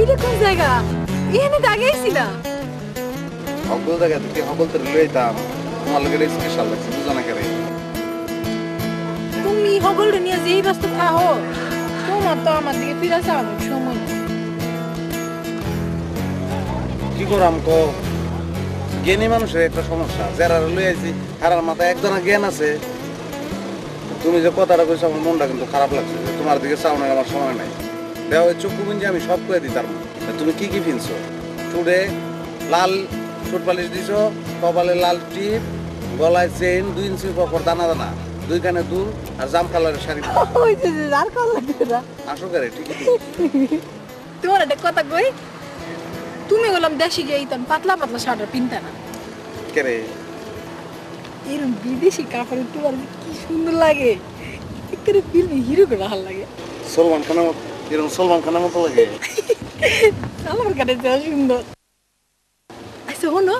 এটা কোন জায়গা? এখানে তো আগে আইছি না। সকল জায়গা থেকে সকল তো লইতাম তোমার লোকের স্পেশাল লাগছে বুঝো না কেরে তুমি হগলটা নিয়ে যেই ব্যস্ত থাকো তোমার তো আমার দিকে ফিরে চাওয়ানোর সময় নেই। কি করাম কো জ্ঞানী মানুষের একটা সমস্যা যারা লই আইছি হারার মাথায় একজনের জ্ঞান আছে। তুমি যে কথাটা কইছো আমার মনটা কিন্তু খারাপ লাগছে যে তোমার দিকে চাওয়ানোর আমার সময় নাই। দেওয়া ওই চক্ষু বুঝে আমি সব করে দিই তার তুমি কি কি কিনছো? চুড়ে লাল ঠোঁট পালিশ দিছো, কপালে লাল টিপ, গলায় চেইন 2 ইঞ্চি পর দানা দানা, 2 কানে দুল আর জাম কালারের শাড়ি। ওই যে আর কল লাগবে না। আসো করে ঠিকই তোমার একটা কথা কই, তুমি বললাম দেশে গিয়ে ইতাম পাতলা পাতলা শার্ট পিনতা না কেরে এরকম বিদেশি কাপড় তোমার কি সুন্দর লাগে। একবারে ফিল্মে হিরো করে ভাল লাগে। সলমান খানের মতো এরকম সলমান খানের মতো লাগে। আমার কাছে যা সুন্দর। আচ্ছা শোনো,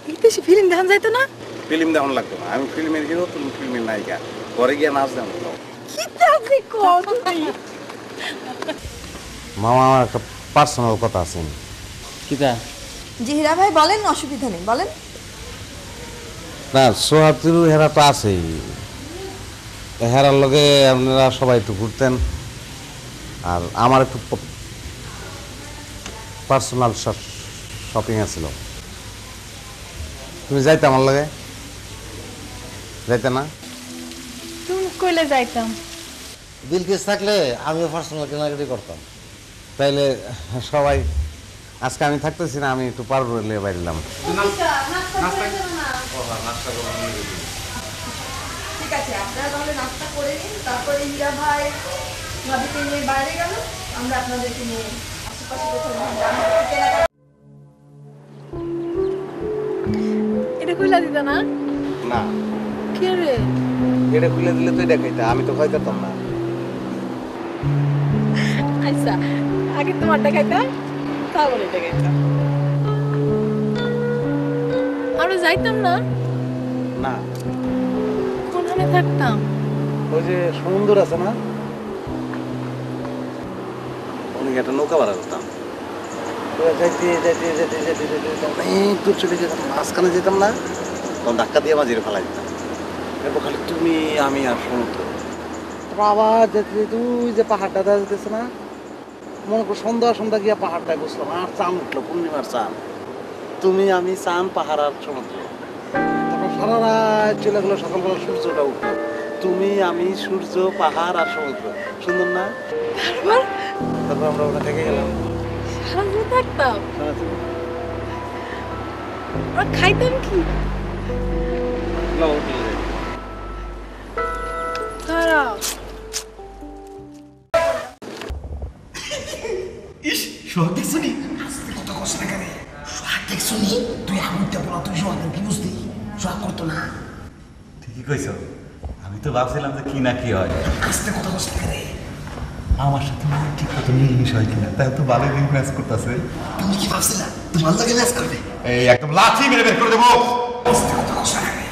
বিদেশি ফিল্ম দেখান যাইতো না? ফিল্ম দেখান লাগতো না, আমি ফিল্মের হিরো তুমি ফিল্মের নায়িকা, ঘরে গিয়ে নাচ দেন। কি তাকে কম মামা আমার একটা পার্সোনাল কথা আছে। কিতা? জি হীরা ভাই বলেন, অসুবিধা নেই বলেন। না সোহাতির হেরা তো আছেই, হেরার লগে আপনারা সবাই একটু ঘুরতেন আর আমার একটু পার্সোনাল শপিং আছিল। তুমি যাইতে আমার লগে? যাইতে না? তুমি কইলে যাইতাম। বিলকিস থাকলে আমিও পার্সোনাল কেনাকাটি করতাম। তাইলে সবাই আজকে আমি থাকতেছি না, আমি একটু পারবো নিয়ে বাইরলাম। ঠিক আছে, আপনারা তাহলে নাস্তা করে নিন, তারপরে হীরা ভাই ভাবিকে নিয়ে বাইরে গেল, আমরা আপনাদেরকে নিয়ে আশেপাশে কোথাও কেনাকাটা। এটা কইলা দিতা না? না কে রে? এটা খুলে দিলে তুই দেখাইতা, আমি তো ভয় করতাম না। আচ্ছা আগে তোমার দেখাইতাম তারপরে দেখাইতাম। আমরা যাইতাম না? না কোনখানে থাকতাম? ওই যে সমুদ্র আছে না, অনেক একটা নৌকা ভাড়া করতাম, যাইতে যাইতে যাইতে যাইতে যাইতে অনেক দূর চলে যেতাম, মাঝখানে যেতাম না, তখন ধাক্কা দিয়ে মাঝিরে ফেলাই দিতাম। এরপর খালি তুমি আমি আর সমুদ্র। তারপর আবার যেতে যেতে ওই যে পাহাড়টা দেখা যেতেছে না, মনে করো সন্ধ্যা সন্ধ্যা গিয়া পাহাড়টায় বসলাম, আর চান উঠলো, পূর্ণিমার চান, তুমি আমি চান পাহাড় আর সমুদ্র। তারপর সারা রাত চলে গেলো, সকালবেলা সূর্যটা উঠলো, তুমি আমি সূর্য পাহাড় আর সমুদ্র, সুন্দর না? তারপর তারপর আমরা ওটা থেকে গেলাম, সারাদিন থাকতাম। আর খাইতাম কি? খারাপ। ইস সোহাগ দেখছনি? আস্তে কত কষ্ট না করে। সোহাগ দেখছনি? তুই আমুরটা বলা তুই সোহাগের কি বুঝতি? সোহাগ করতো না। ঠিকই কইছো, আমি তো ভাবছিলাম যে কি না কি হয়। আস্তে কত কষ্ট করে। আমার সাথে ঠিক মতো মিলমিশ হয় কিনা, তাই তো ভালোই রিং ম্যাচ করতেছে। তুমি কি ভাবছিলা তোমার লগে ম্যাচ করবে? এই একদম লাঠি মেরে বের করে দেবো। আস্তে কত কষ্ট করে।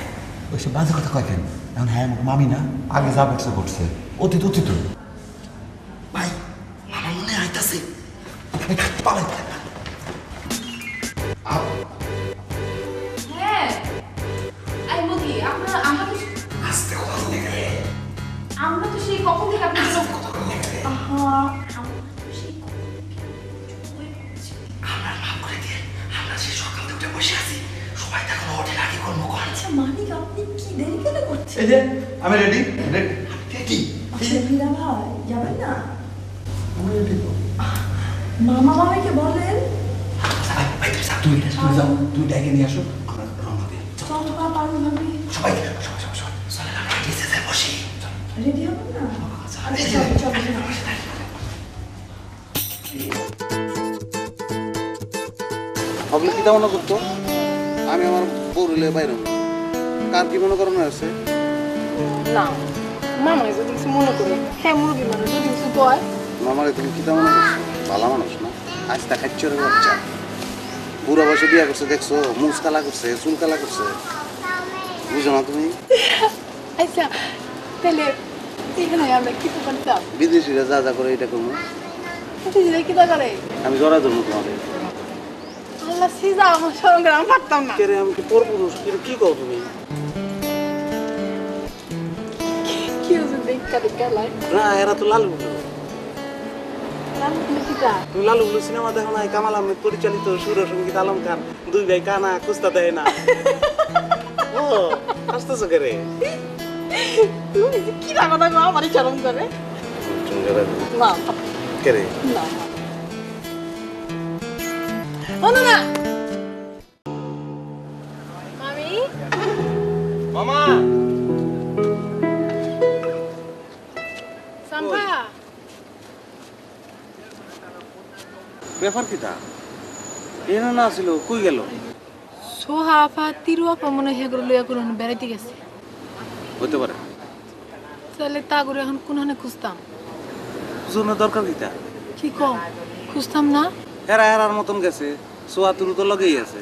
ওইসব বাজে কথা কয় কেন? এখন হ্যাঁ মামি না, আগে যা করছে করছে, অতীত অতীত। ভাই আমার মনে আইতাছে পালাই। হ্যাঁ আই বলি আমরা আমরা তো আস্তে কথা বলে গেলে আমরা তো সেই কখন থেকে আপনি কথা বলে গেলে আমরা মাফ করে দিয়ে আমরা সেই সকাল থেকে উঠে বসে আছি, সবাই তখন হোটেল আগে করবো। আচ্ছা মানিক, আপনি কি দেরি কেন করছেন? এই যে আমি রেডি রেডি। রেডি? আচ্ছা হীরা ভাই যাবেন না? মামা মামিকে বলেন ভাই তুই যাও, তুই ডেকে নিয়ে আসো, আমরা রওনা দিই। চলো বা পারুন ভাবি সবাই সবাই সবাই সবাই চলে আমরা ডিসে বসি। রেডি হবেন না? আচ্ছা চলো চলো। ভাবলে কি মনে করতো আমি আমার বউরিলে বাইরে, কার কি মনে করানো আছে? না মামা যদি কিছু মনে করে, হ্যাঁ মুরগি মানুষ যদি কিছু কয়। মামারে তুমি কি মনে করছো? ভালো মানুষ না, আজ তা খাচ্ছ রে বাচ্চা, বুড়া বয়সে বিয়া করছে দেখছো, মুখ কালা করছে, চুল কালা করছে, বুঝো না তুমি? আচ্ছা তাহলে এখানে আমরা কি করতাম? বিদেশিরা যা যা করে এটা করবো। কি দা করে আমি জড়া ধরবো তোমাদের আল্লাহ সিজা আমার শরম করে আমি পারতাম না কে রে আমি কি পরপুরুষ কি কও তুমি কি হচ্ছে দেখা দেখা লাই না এরা তো লালু নাম লিখিতা তুমি লালু সিনেমা দেখো না কামাল আহমেদ পরিচালিত সুর সঙ্গীত আলম খান দুই ভাই কানা কুস্তা দেয় না ও হাসতেছো কে রে তুমি কি কথা গো আমারই শরম করে না কে রে না ও না না মামি মামা সাম্পা ব্যাপার কি তা এনে না ছিল কই গেল সোহা আপা তিরু আপা মনে হয় হেগুলো লইয়া কোনো বেড়াইতে গেছে হতে পারে তাহলে তা করে এখন কোনখানে খুঁজতাম জন্য দরকার কি তা কি কম খুঁজতাম না হেরা হেরার মতন গেছে সোয়া তুরু তো লগেই আছে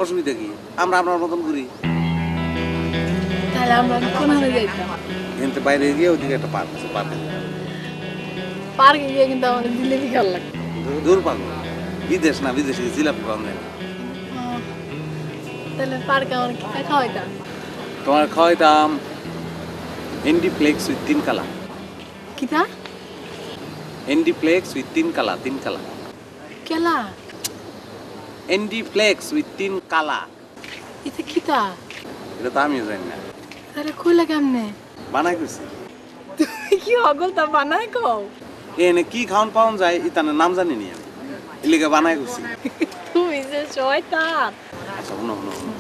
অসুবিধা কি আমরা আপনার মতন ঘুরি তাহলে আমরা কোনখানে যাইতাম এনতে বাইরে গিয়ে ওইদিকে একটা পার্ক আছে পার্কে পার্কে গিয়ে কিন্তু আমাদের জিলেবি খাওয়ার লাগে দূর পাবো বিদেশ না বিদেশে জিলাপি পাওয়া যায় না। তাহলে পার্কে আমার কি খাওয়াইতাম তোমার খাওয়াইতাম এন্ডিপ্লেক্স উইথ 3 কালা কিতা এন্ডিপ্লেক্স উইথ 3 কালা 3 কালা কেলা এন্ডিপ্লেক্স উইথ 3 কালা এটা কিতা এটা তো আমিও জানি না তাহলে কইলা কেমনে বানাই করছি তুমি কি অগল তা বানাই কও এনে কি খাওয়ান পাওয়া যায় ইতানের নাম জানি নি আমি এলিগে বানাই করছি তুমি যে শয়তান আচ্ছা শুনো শুনো শুনো।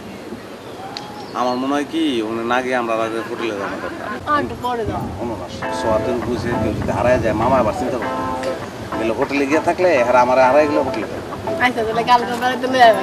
আমার মনে হয় কি ওখানে না গিয়ে আমরা আগে হোটেলে যাওয়া দরকার আন্টু পরে দাও সোয়াতের বুঝে কেউ যদি হারায় যায় মামা আবার চিন্তা করবো গেলে হোটেলে গিয়ে থাকলে হারা আমার হারাই গেলে হোটেলে আচ্ছা তাহলে কালকে বেড়াইতে লই আইবা